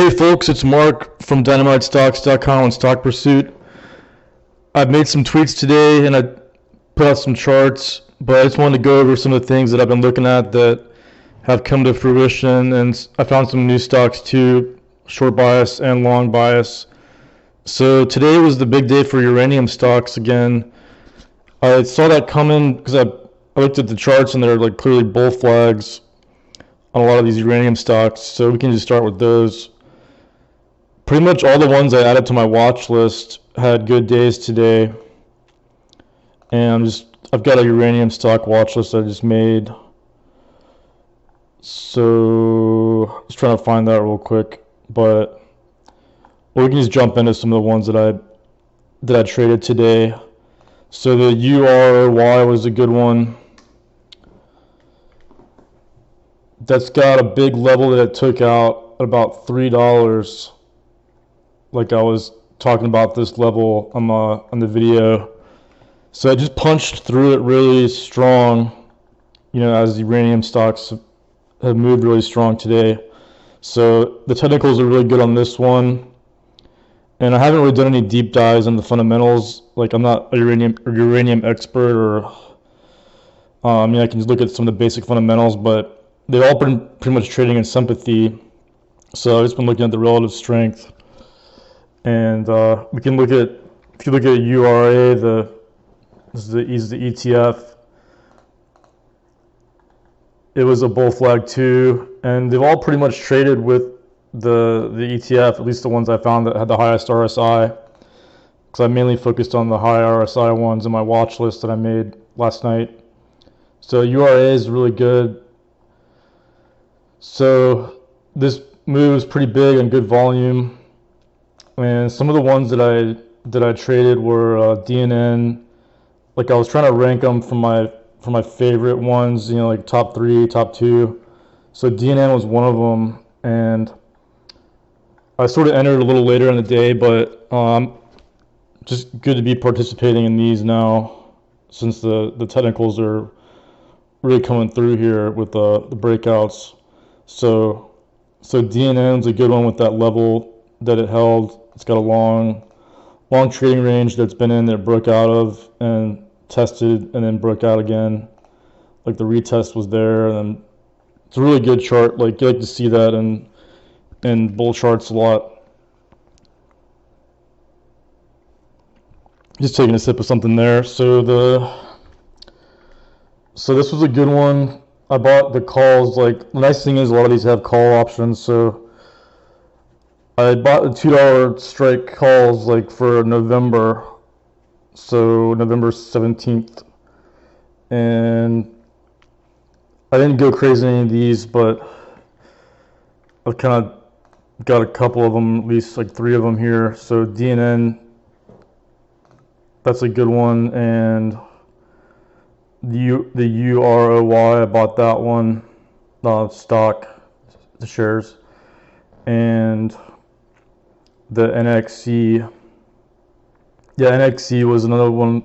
Hey folks, it's Mark from dynamitestocks.com and Stock Pursuit. I've made some tweets today and I put out some charts, but I just wanted to go over some of the things that I've been looking at that have come to fruition, and I found some new stocks too, short bias and long bias. So today was the big day for uranium stocks again. I saw that coming because I looked at the charts and they're like clearly bull flags on a lot of these uranium stocks, so we can just start with those. Pretty much all the ones I added to my watch list had good days today, and I've got a uranium stock watch list I just made, so just trying to find that real quick. But we can just jump into some of the ones that I traded today. So the URY was a good one. That's got a big level that it took out at about $3. Like I was talking about this level on the video. So I just punched through it really strong, as the uranium stocks have moved really strong today. So the technicals are really good on this one. And I haven't really done any deep dives on the fundamentals. Like I'm not a uranium expert, or I can just look at some of the basic fundamentals, but they've all been pretty much trading in sympathy. So I've just been looking at the relative strength. And we can look at, if you look at URA, this is the ETF. It was a bull flag too, and they've all pretty much traded with the ETF, at least the ones I found that had the highest RSI, because I mainly focused on the high RSI ones in my watch list that I made last night. So URA is really good. So this moves pretty big and good volume. And some of the ones that I traded were DNN. Like I was trying to rank them from my favorite ones, like top 3, top 2. So DNN was one of them, and I sort of entered a little later in the day, but just good to be participating in these now, since the technicals are really coming through here with the breakouts. So DNN's a good one with that level that it held. It's got a long trading range that's been in that it broke out of and tested and then broke out again. Like the retest was there, and it's a really good chart. Like you like to see that in bull charts a lot. Just taking a sip of something there. So this was a good one. I bought the calls. Like the nice thing is a lot of these have call options, so I bought the $2 strike calls like for November, so November 17th, and I didn't go crazy in any of these, but I kind of got a couple of them, at least like 3 of them here. So DNN, that's a good one, and the UROY, I bought that one, stock, the shares, and the NXC. Yeah, NXC was another one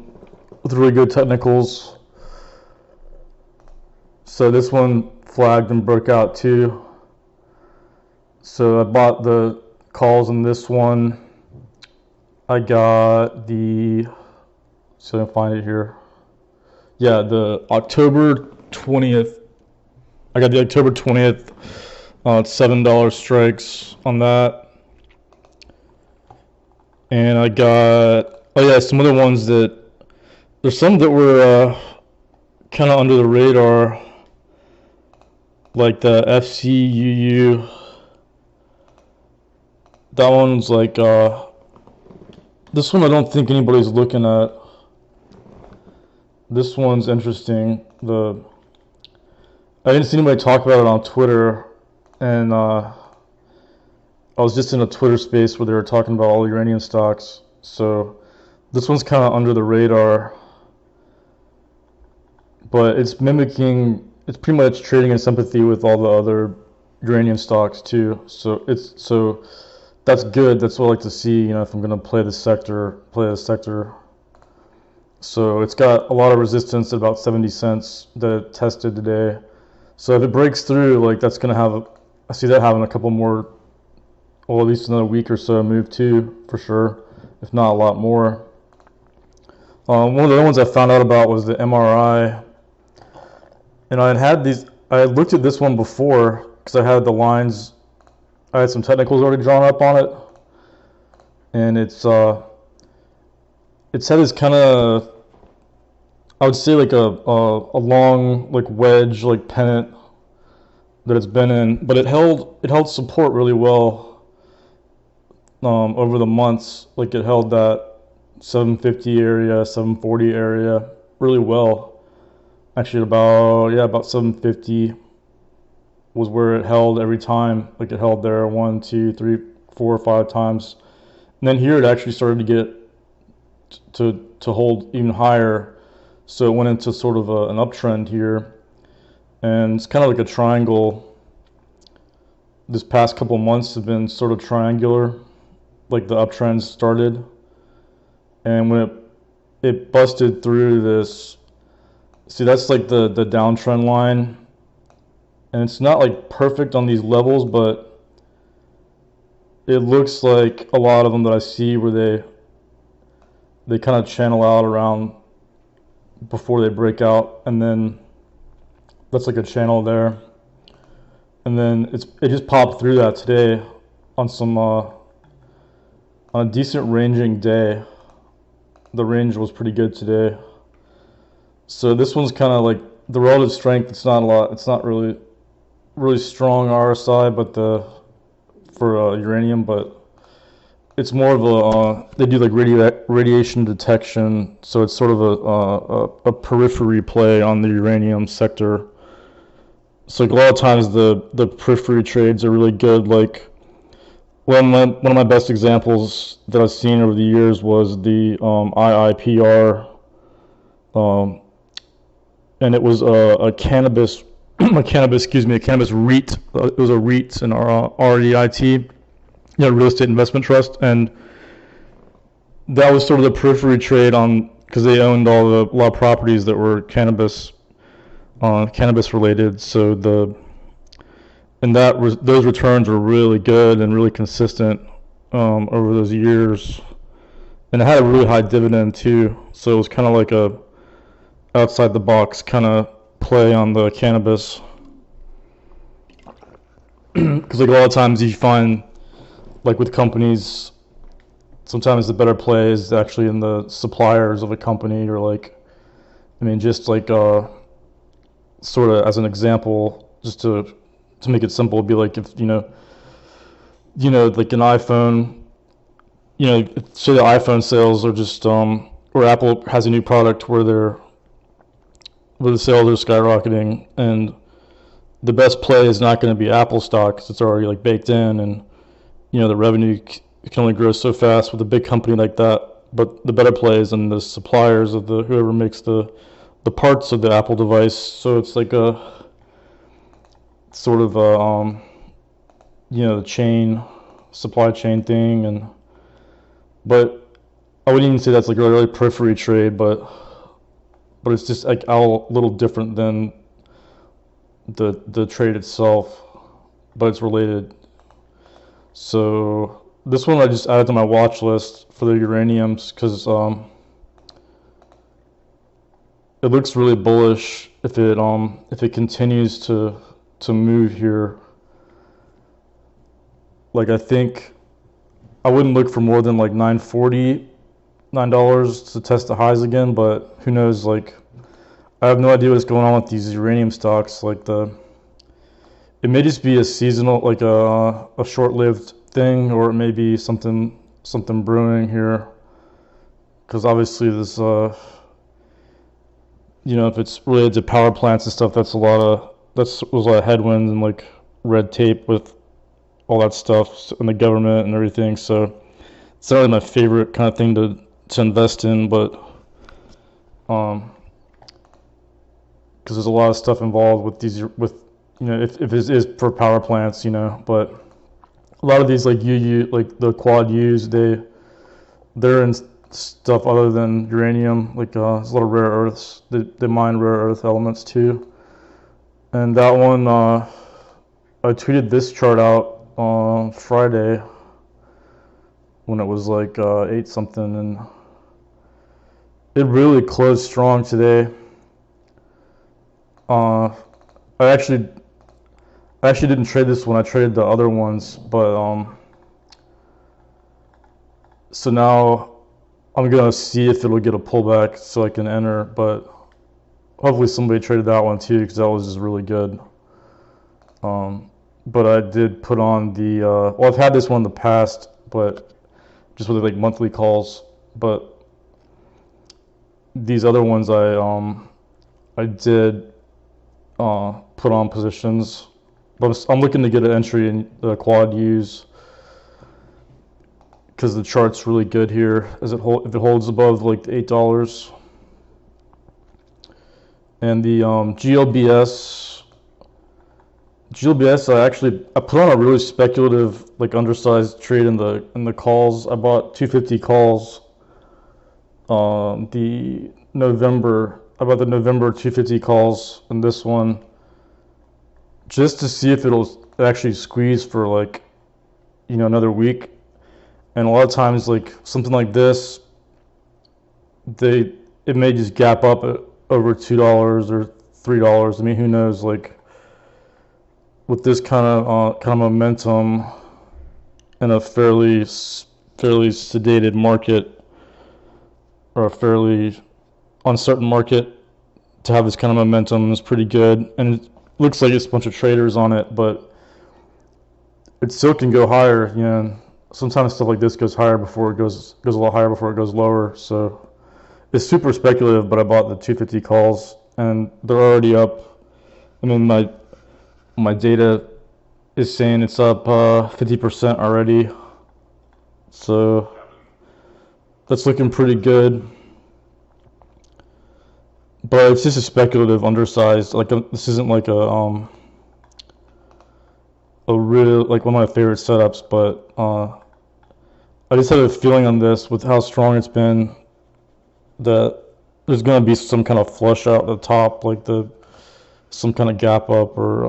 with really good technicals. So this one flagged and broke out too. So I bought the calls in this one. I got so I can find it here. Yeah, the October 20th. I got the October 20th $7 strikes on that. And I got, some other ones there's some that were kind of under the radar, like the FCUU. That one's like, this one I don't think anybody's looking at. This one's interesting. I didn't see anybody talk about it on Twitter, and I was just in a Twitter space where they were talking about all uranium stocks. So this one's kind of under the radar, but it's pretty much trading in sympathy with all the other uranium stocks too. So that's good. That's what I like to see, if I'm going to play the sector. So it's got a lot of resistance at about 70 cents that it tested today. So if it breaks through, like that's going to I see that having a couple more well, at least another week or so move too, for sure, if not a lot more. One of the other ones I found out about was the MRI, and I had looked at this one before because I had the lines, I had some technicals already drawn up on it, and it's had this kind of, I would say like a long like wedge like pennant that it's been in, but it held support really well over the months. Like it held that 750 area, 740 area really well. Actually, about 750 was where it held every time. Like it held there 1, 2, 3, 4, 5 times, and then here it actually started to get to hold even higher. So it went into sort of an uptrend here, and it's kind of like a triangle. This past couple months have been sort of triangular, like the uptrend started, and when it busted through this, see that's like the downtrend line, and it's not like perfect on these levels, but it looks like a lot of them that I see where they kind of channel out around before they break out, and then that's like a channel there, and then it just popped through that today on some on a decent ranging day. The range was pretty good today, so this one's kind of like the relative strength. It's not a lot. It's not really strong RSI, but for uranium, but it's more of a they do like radiation detection, so it's sort of a periphery play on the uranium sector. So like a lot of times the periphery trades are really good. Like one of my best examples that I've seen over the years was the IIPR, and it was a cannabis a cannabis REIT. It was a REIT, an REIT. Real estate investment trust, and that was sort of the periphery trade on because they owned a lot of properties that were cannabis related. So those returns were really good and really consistent over those years, and it had a really high dividend too. So it was kind of like a outside the box kind of play on the cannabis, because like a lot of times you find, like with companies, sometimes the better play is actually in the suppliers of a company, or like, I mean, just like sort of as an example, just to make it simple, it'd be like if like an iPhone, say the iPhone sales are just or Apple has a new product where the sales are skyrocketing, and the best play is not going to be Apple stock because it's already like baked in, and the revenue can only grow so fast with a big company like that. But the better play is in the suppliers of whoever makes the parts of the Apple device. So it's like a sort of a the supply chain thing, but I wouldn't even say that's like a really periphery trade, but it's just like a little different than the trade itself, but it's related. So this one I just added to my watch list for the uraniums because it looks really bullish if it continues to move here. Like I think I wouldn't look for more than like $9 to test the highs again, but who knows? Like I have no idea what's going on with these uranium stocks. Like it may just be a seasonal, like a short-lived thing, or it may be something brewing here. Because obviously this, if it's related to power plants and stuff, there's a lot of headwinds and like red tape with all that stuff and the government and everything. So it's not really my favorite kind of thing to invest in, but because there's a lot of stuff involved with these if it is for power plants, but a lot of these like like the quad U's, they're in stuff other than uranium. Like there's a lot of rare earths. They mine rare earth elements too. And that one, I tweeted this chart out on Friday. when it was like 8 something, and it really closed strong today. I actually didn't trade this one. I traded the other ones, but so now I'm gonna see if it'll get a pullback so I can enter. But hopefully somebody traded that one too, because that was just really good. But I did put on the well, I've had this one in the past, but just with like monthly calls. But these other ones I did put on positions, but I'm looking to get an entry in the quad U's because the chart's really good here as if it holds above like the $8. And the GLBS, I put on a really speculative, like undersized trade in the calls. I bought 250 calls. I bought the November 250 calls in this one, just to see if it'll actually squeeze for like, another week. And a lot of times, like something like this, it may just gap up at over $2 or $3. I mean, who knows? Like with this kind of momentum in a fairly sedated market, or a fairly uncertain market, to have this kind of momentum is pretty good. And it looks like it's a bunch of traders on it, but it still can go higher. Sometimes stuff like this goes higher before it goes a lot higher before it goes lower. So it's super speculative, but I bought the 250 calls and they're already up. I mean, my data is saying it's up 50% already. So that's looking pretty good. But it's just a speculative undersized. Like this isn't like a real, like one of my favorite setups, but I just have a feeling on this with how strong it's been that there's going to be some kind of flush out at the top, like some kind of gap up, or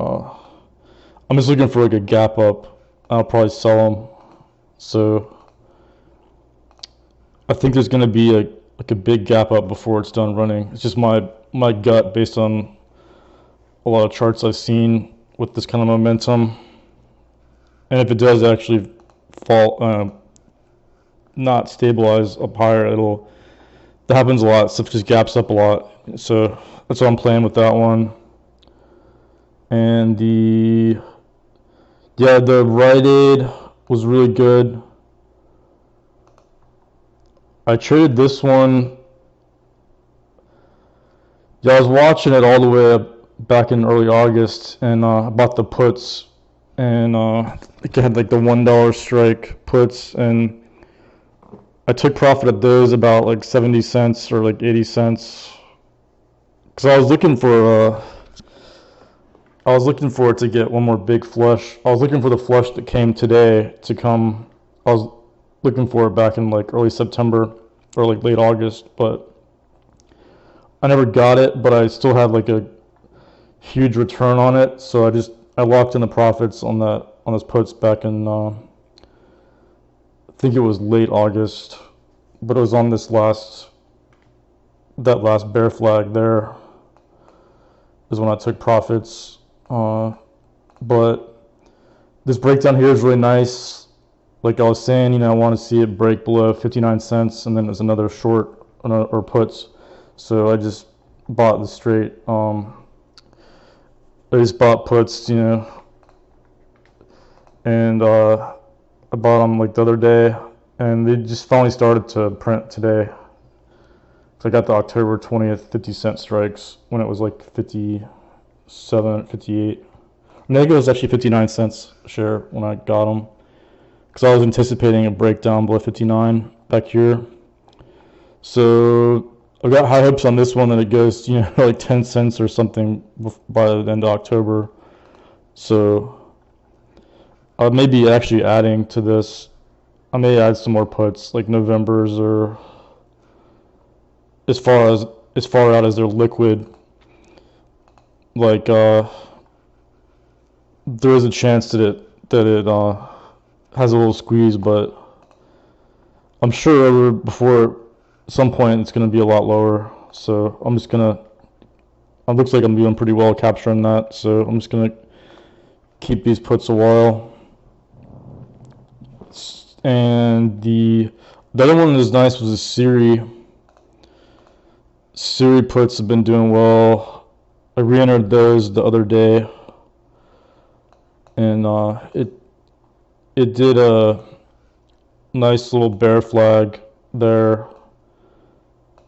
I'm just looking for like a gap up. I'll probably sell them. So I think there's going to be a big gap up before it's done running. It's just my gut based on a lot of charts I've seen with this kind of momentum. And if it does actually fall, not stabilize up higher, that happens a lot. Stuff just gaps up a lot. So that's why I'm playing with that one. And the Rite Aid was really good. I traded this one. Yeah, I was watching it all the way up back in early August, and I bought the puts, and it had like the $1 strike puts, and I took profit at those about like 70 cents or like 80 cents, because I was looking for it to get one more big flush. I was looking for the flush that came today to come. I was looking for it back in like early September or like late August, but I never got it. But I still had like a huge return on it, so I locked in the profits on those puts back in I think it was late August, but it was on that last bear flag there is when I took profits. But this breakdown here is really nice. Like I was saying, I want to see it break below 59 cents, and then there's another short or puts. So I just bought the straight. I just bought puts, and I bought them like the other day, and they just finally started to print today. So I got the October 20th 50-cent strikes when it was like 57, 58. I think it was actually 59 cents a share when I got them, because I was anticipating a breakdown below 59 back here. So I got high hopes on this one that it goes, like 10 cents or something by the end of October. So I may be actually adding to this. I may add some more puts, like November's, or as far out as they're liquid. Like there is a chance that it has a little squeeze, but I'm sure before some point it's going to be a lot lower. So I'm just going to, it looks like I'm doing pretty well capturing that. So I'm just going to keep these puts a while. And the other one that was nice was the Siri. Siri puts have been doing well. I re-entered those the other day, and it did a nice little bear flag there.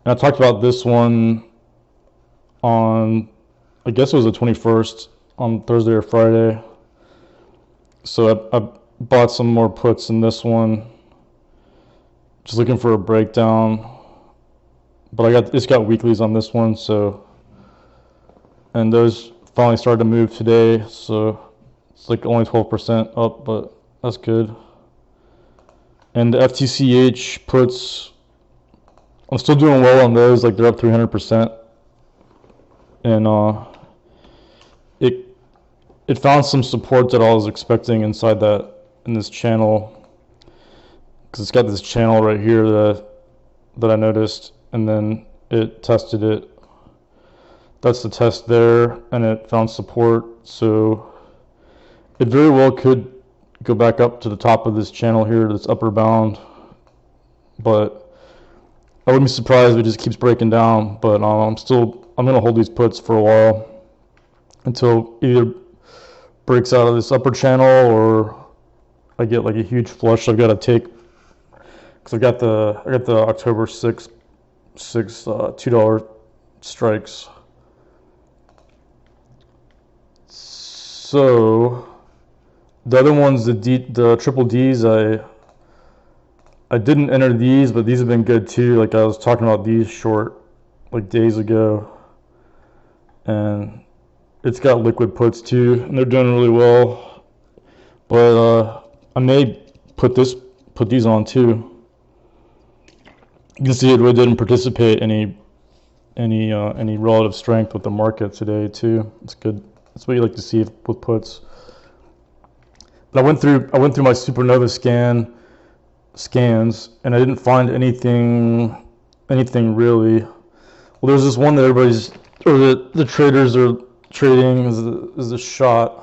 And I talked about this one on, I guess it was the 21st, on Thursday or Friday. So I bought some more puts in this one, just looking for a breakdown. But it's got weeklies on this one, so, and those finally started to move today, so it's like only 12% up, but that's good. And the FTCH puts, I'm still doing well on those, like they're up 300%. And it found some support that I was expecting inside in this channel, because it's got this channel right here that I noticed, and then it tested it. That's the test there, and it found support, so it very well could go back up to the top of this channel here, this upper bound, but I wouldn't be surprised if it just keeps breaking down. But I'm going to hold these puts for a while until either breaks out of this upper channel or I get like a huge flush I've got to take, because I got the October 6th $2 strikes. So the other ones, the triple Ds, I didn't enter these, but these have been good too. Like I was talking about these short like days ago, and it's got liquid puts too, and they're doing really well. But I may put these on too. You can see it really didn't participate any relative strength with the market today too. It's good. That's what you like to see with puts. But I went through my supernova scans, and I didn't find anything really. Well, there's this one that the traders are trading is a shot.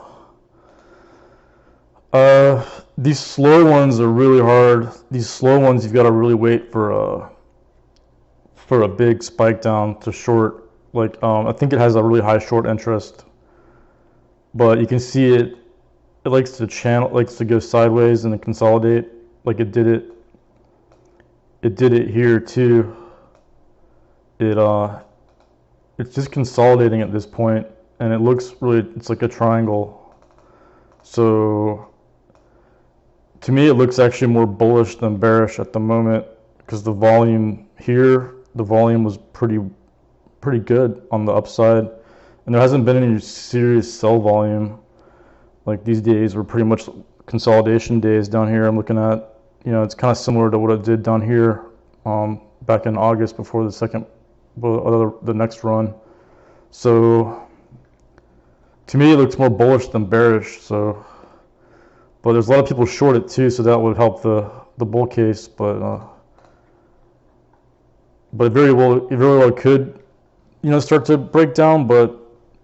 These slow ones are really hard. These slow ones, you've got to really wait for a big spike down to short. Like I think it has a really high short interest, but you can see it likes to go sideways and then consolidate, like it did it here too. It's just consolidating at this point, and it looks really, it's like a triangle. So to me it looks actually more bullish than bearish at the moment, because the volume was pretty good on the upside, and there hasn't been any serious sell volume. Like these days were pretty much consolidation days down here. I'm looking at, it's kind of similar to what it did down here back in August before the next run. So to me it looks more bullish than bearish. So, but there's a lot of people short it too, so that would help the bull case. But it very well could, start to break down, but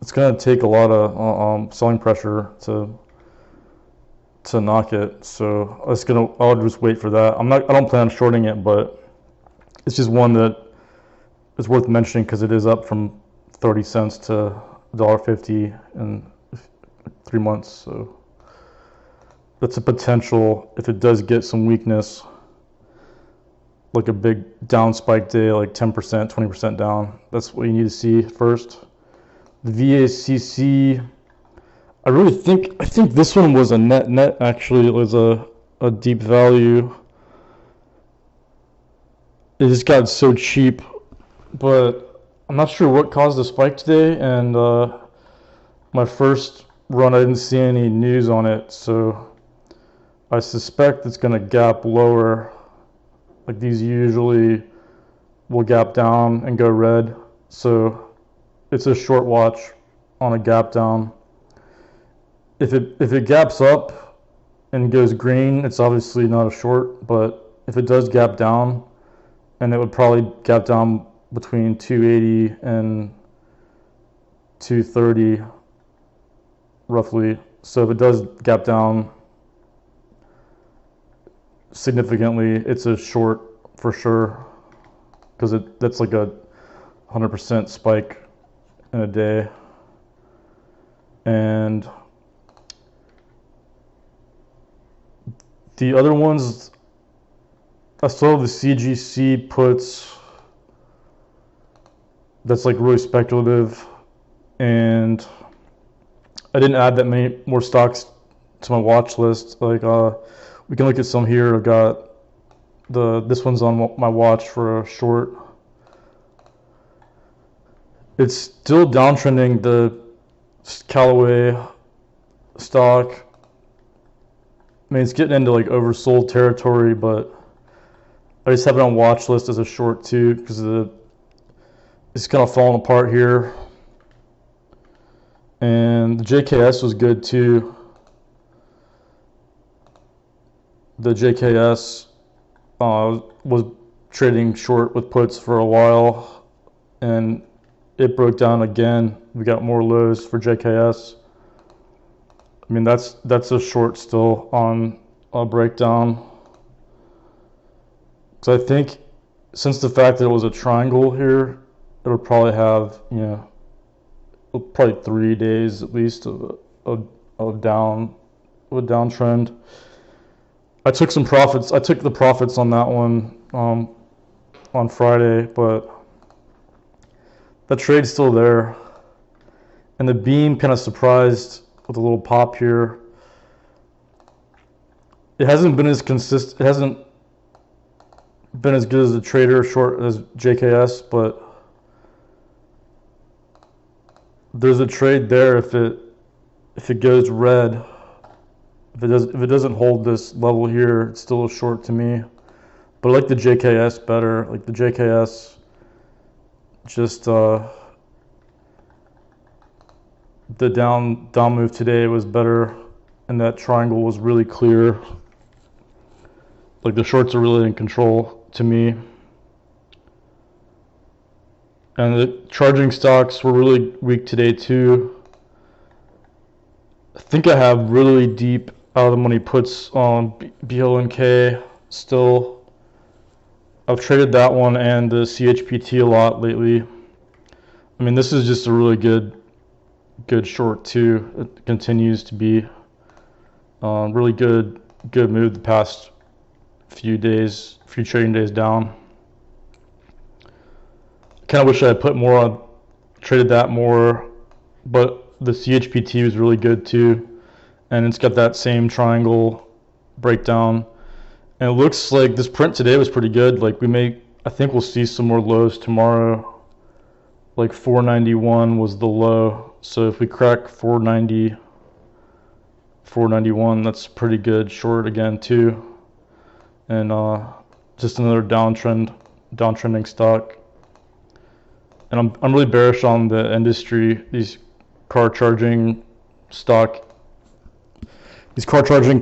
it's going to take a lot of selling pressure to knock it. So I'll just wait for that. I don't plan on shorting it, but it's just one that is worth mentioning because it is up from 30 cents to $1.50 in 3 months. So that's a potential, if it does get some weakness, like a big down spike day, like 10%, 20% down. That's what you need to see first. The VACC, I think this one was a net actually. It was a deep value. It just got so cheap, but I'm not sure what caused the spike today. And my first run, I didn't see any news on it, so I suspect it's going to gap lower. Like these usually will gap down and go red, so it's a short watch on a gap down. If it gaps up and goes green, it's obviously not a short, but if it does gap down, and it would probably gap down between 280 and 230 roughly. So if it does gap down significantly, it's a short for sure, because that's like a 100% spike in a day. And the other ones, I saw the CGC puts, that's like really speculative, and I didn't add that many more stocks to my watch list. Like we can look at some here. I've got this one's on my watch for a short. It's still downtrending, the Callaway stock. I mean, it's getting into like oversold territory, but I just have it on watch list as a short too, because it's kind of falling apart here. And the JKS was good too. The JKS was trading short with puts for a while, and it broke down again. We got more lows for JKS. I mean, that's a short still on a breakdown. So I think, since the fact that it was a triangle here, it'll probably have, you know, probably 3 days at least of a downtrend. I took some profits. I took the profits on that one on Friday, but the trade's still there. And the beam kind of surprised with a little pop here. It hasn't been as consistent. It hasn't been as good as the trader short as JKS, but there's a trade there if it goes red. If it doesn't hold this level here, it's still a short to me. But I like the JKS better. Like the JKS, just the down move today was better, and that triangle was really clear. Like the shorts are really in control to me. And the charging stocks were really weak today too. I think I have really deep out of the money puts on BLNK still. I've traded that one and the CHPT a lot lately. I mean, this is just a really good short too. It continues to be really good move the past few trading days down. Kind of wish I had put more on, traded that more, but the CHPT was really good too, and it's got that same triangle breakdown. And it looks like this print today was pretty good. Like I think we'll see some more lows tomorrow. Like 491 was the low. So if we crack 491, that's pretty good short again too. And just another downtrending stock. And I'm really bearish on the industry. These car charging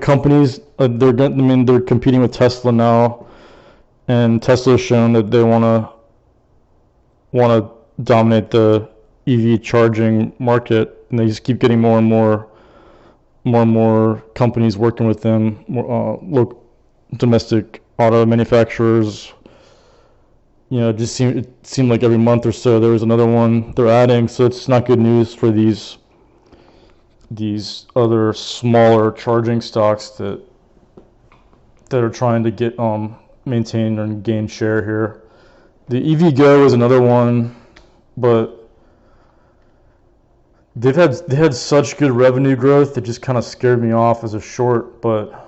companies, they're competing with Tesla now, and Tesla has shown that they want to dominate the EV charging market, and they just keep getting more and more companies working with them, local domestic auto manufacturers. You know, it seemed like every month or so there was another one they're adding, so it's not good news for these other smaller charging stocks that are trying to get maintain and gain share here. The EVgo is another one, but they had such good revenue growth that just kind of scared me off as a short, but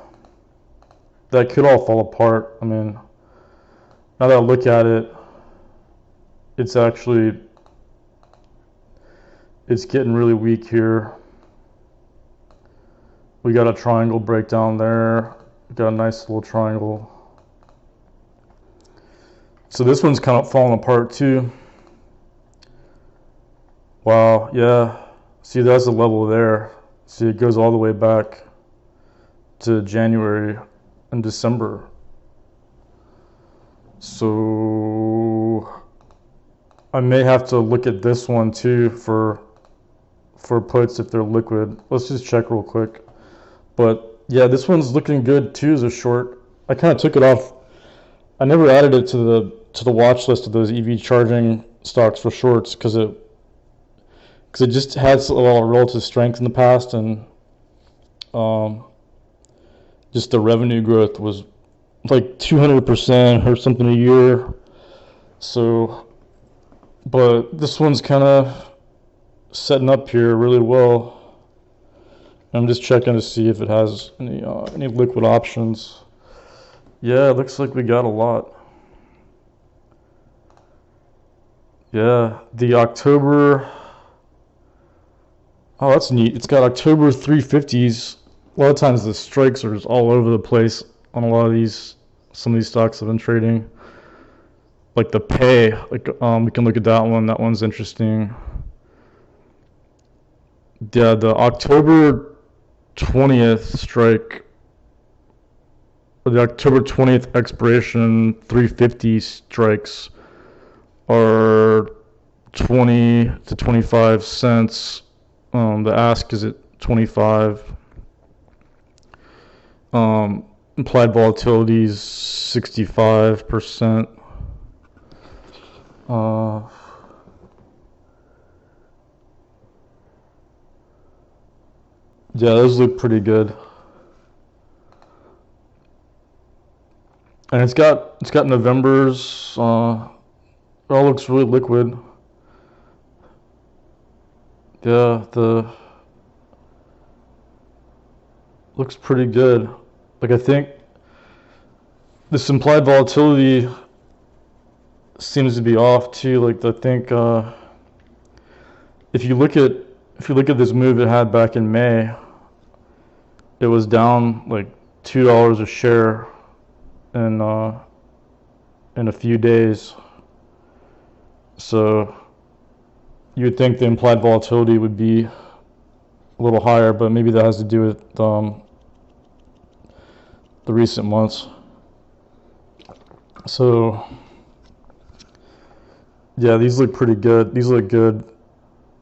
that could all fall apart. I mean, now that I look at it, it's getting really weak here. We got a triangle breakdown there. Got a nice little triangle. So this one's kind of falling apart too. Wow, yeah. See, that's the level there. See, it goes all the way back to January and December. So I may have to look at this one too for puts if they're liquid. Let's just check real quick. But yeah, this one's looking good too as a short. I kind of took it off. I never added it to the watch list of those EV charging stocks for shorts because it just has a lot of relative strength in the past, and um, just the revenue growth was like 200% or something a year. So, but this one's kind of setting up here really well. I'm just checking to see if it has any liquid options. Yeah, it looks like we got a lot. Yeah, the October. Oh, that's neat. It's got October 350s. A lot of times the strikes are just all over the place on a lot of these. Some of these stocks I've been trading. Like the pay, like we can look at that one. That one's interesting. Yeah, the October 20th strike, or the October 20th expiration 350 strikes are 20 to 25 cents. The ask is at 25. Implied volatility is 65%. Yeah, those look pretty good. And it's got November's. It all looks really liquid. Yeah, the looks pretty good. Like I think this implied volatility seems to be off too. Like I think if you look at this move it had back in May, it was down like $2 a share in a few days. So you would think the implied volatility would be a little higher, but maybe that has to do with the recent months. So yeah, these look pretty good. These look good.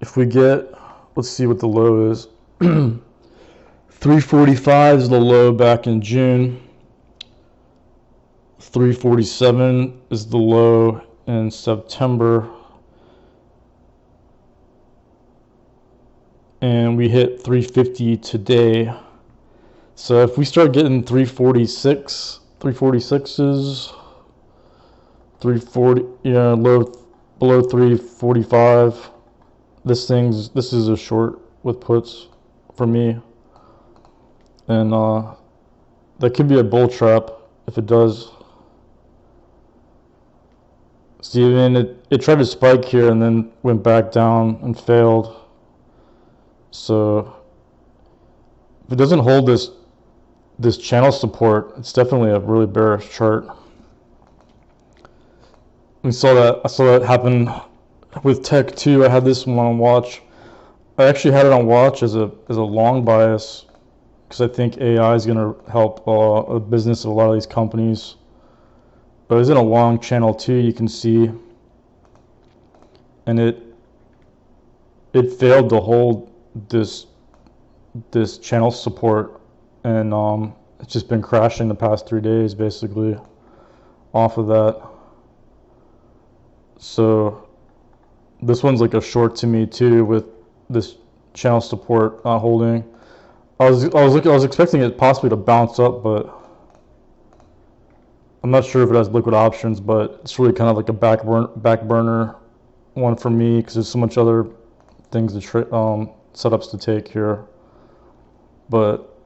If we get, let's see what the low is. 345 is the low back in June. 347 is the low in September. And we hit 350 today. So if we start getting 346s, 340, low below 345, this is a short with puts for me. And that could be a bull trap if it does. See, and it tried to spike here and then went back down and failed. So if it doesn't hold this channel support, it's definitely a really bearish chart. I saw that happen with tech too. I had this one on watch. I actually had it on watch as a long bias because I think AI is going to help a business of a lot of these companies. But it was in a long channel too, you can see, and it failed to hold this channel support, and it's just been crashing the past 3 days basically off of that. So this one's like a short to me too, with this channel support not holding. I was expecting it possibly to bounce up, but I'm not sure if it has liquid options, but it's really kind of like a back burner one for me because there's so much other things to setups to take here. But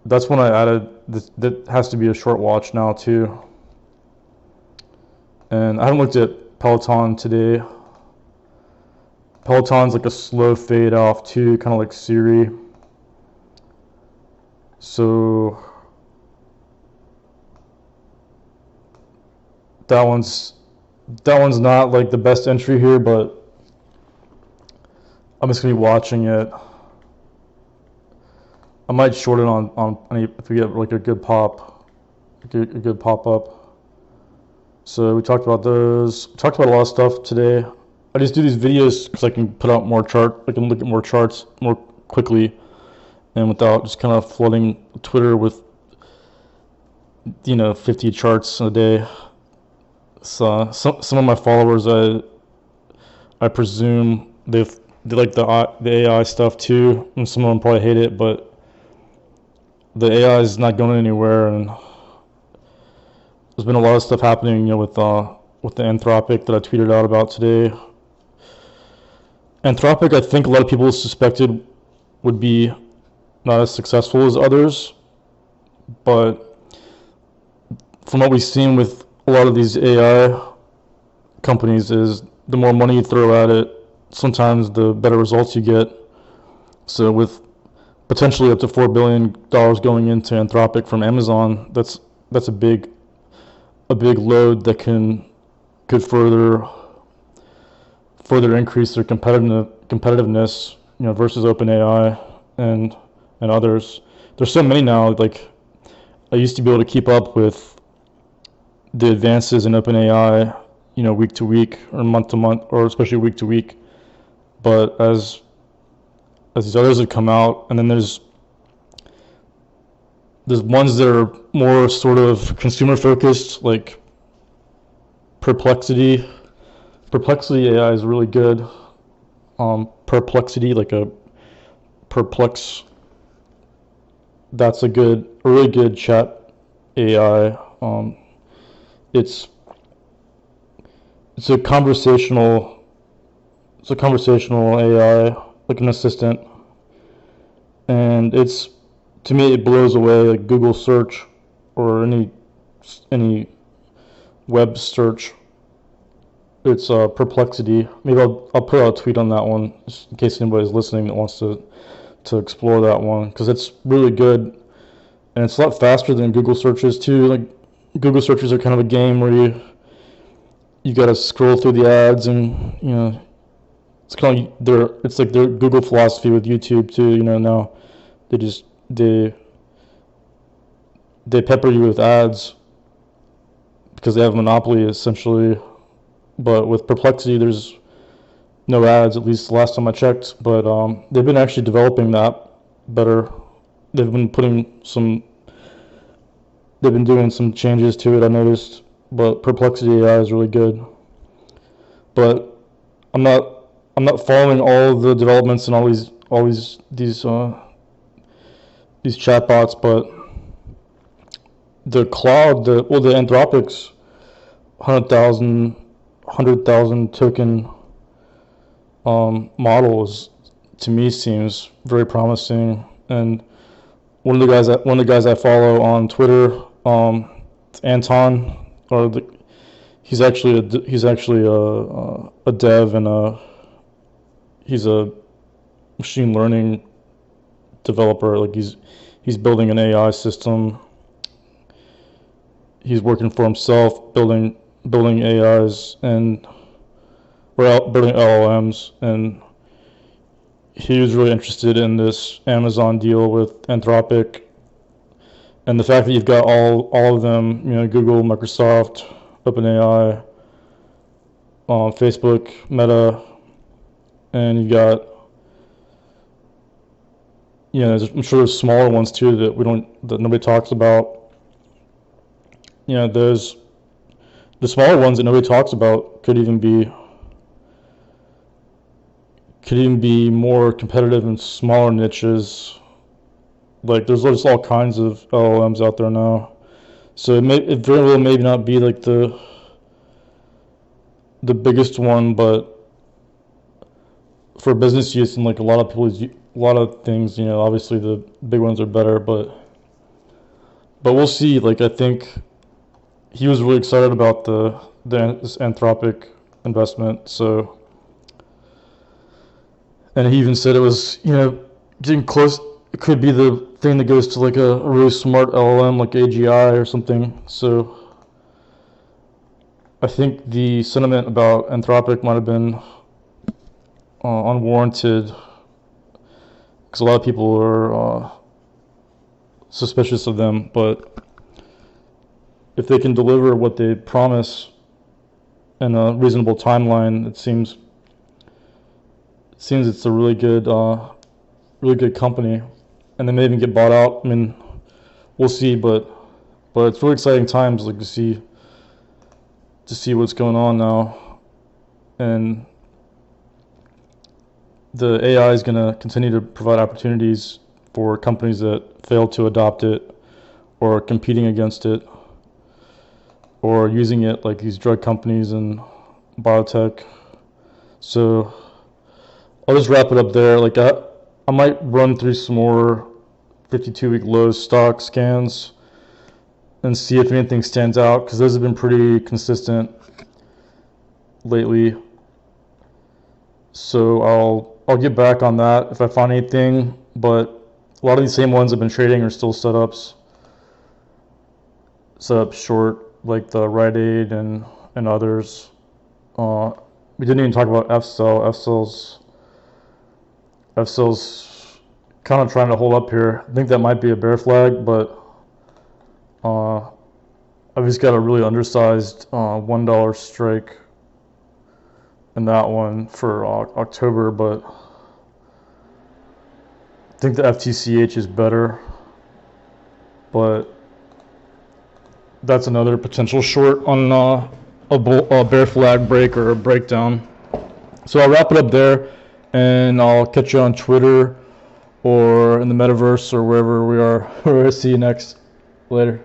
that's when I added this. That has to be a short watch now too. And I haven't looked at Peloton today. Peloton's like a slow fade off too, kind of like Siri. So that one's not like the best entry here, but I'm just gonna be watching it. I might short it on if we get like a good pop, a good pop up. So we talked about those. We talked about a lot of stuff today. I just do these videos because I can put out more chart. I can look at more charts more quickly, and without just kind of flooding Twitter with 50 charts a day. So some of my followers, I presume they like the AI stuff too, and some of them probably hate it, but the AI is not going anywhere, and there's been a lot of stuff happening, with the Anthropic that I tweeted out about today. Anthropic, I think a lot of people suspected would be not as successful as others, but from what we've seen with a lot of these AI companies is the more money you throw at it, sometimes the better results you get. So with potentially up to $4 billion going into Anthropic from Amazon, that's a big load that could further increase their competitiveness, versus OpenAI and others. There's so many now. Like, I used to be able to keep up with the advances in OpenAI, week to week or month to month, or especially week to week. But as these others have come out, and then there's ones that are more sort of consumer focused, like Perplexity. Perplexity AI is really good. Perplexity, like a Perplex. That's a really good chat AI. It's a conversational AI, like an assistant, and to me it blows away like Google search or any web search. It's Perplexity. Maybe I'll put out a tweet on that one just in case anybody's listening that wants to explore that one, because it's really good, and it's a lot faster than Google searches too. Like, Google searches are kind of a game where you got to scroll through the ads, and it's kind of it's like their Google philosophy with YouTube too. Now they pepper you with ads because they have a monopoly essentially. But with Perplexity, there's no ads, at least the last time I checked. But they've been actually developing that better. They've been doing some changes to it, I noticed. But Perplexity AI is really good. But I'm not following all of the developments and all these chatbots, but the cloud, the Anthropic's 100,000 token models, to me, seems very promising. And one of the guys I follow on Twitter, Anton, he's actually a dev, and he's a machine learning developer. Like, he's building an AI system. He's working for himself, building AIs and building LLMs, and he was really interested in this Amazon deal with Anthropic, and the fact that you've got all of them, Google, Microsoft, OpenAI, Facebook, Meta, and you got, I'm sure there's smaller ones too that nobody talks about. There's the smaller ones that nobody talks about could even be more competitive in smaller niches. Like, there's just all kinds of LLMs out there now, so it very well maybe not be like the biggest one, but for business use and like a lot of things, obviously the big ones are better, but we'll see. Like, I think he was really excited about this Anthropic investment. So, and he even said it was, getting close. It could be the thing that goes to like a really smart LLM like AGI or something. So, I think the sentiment about Anthropic might have been unwarranted, because a lot of people are suspicious of them, but if they can deliver what they promise, in a reasonable timeline. It seems it's a really good company, and they may even get bought out. I mean, we'll see, but it's really exciting times, like to see what's going on now, and the AI is going to continue to provide opportunities for companies that fail to adopt it or competing against it or using it, like these drug companies and biotech. So I'll just wrap it up there. Like I might run through some more 52-week low stock scans and see if anything stands out, because those have been pretty consistent lately. So I'll get back on that if I find anything, but a lot of these same ones I've been trading are still set up short, like the Rite Aid and others. We didn't even talk about FCell's kind of trying to hold up here. I think that might be a bear flag, but I've just got a really undersized $1 strike in that one for October, but I think the FTCH is better, but that's another potential short on a bear flag break or a breakdown. So I'll wrap it up there, and I'll catch you on Twitter or in the metaverse or wherever we are. See you next. Later.